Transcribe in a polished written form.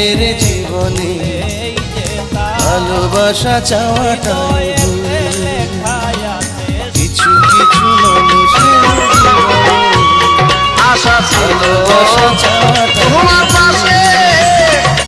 মেয়ের জীবনে ভালোবাসা চাওয়াটাই কিছু কিছু মানুষের জীবনে আশা ছিল ভালোবাসা চাওয়াটাই তোমার পাশে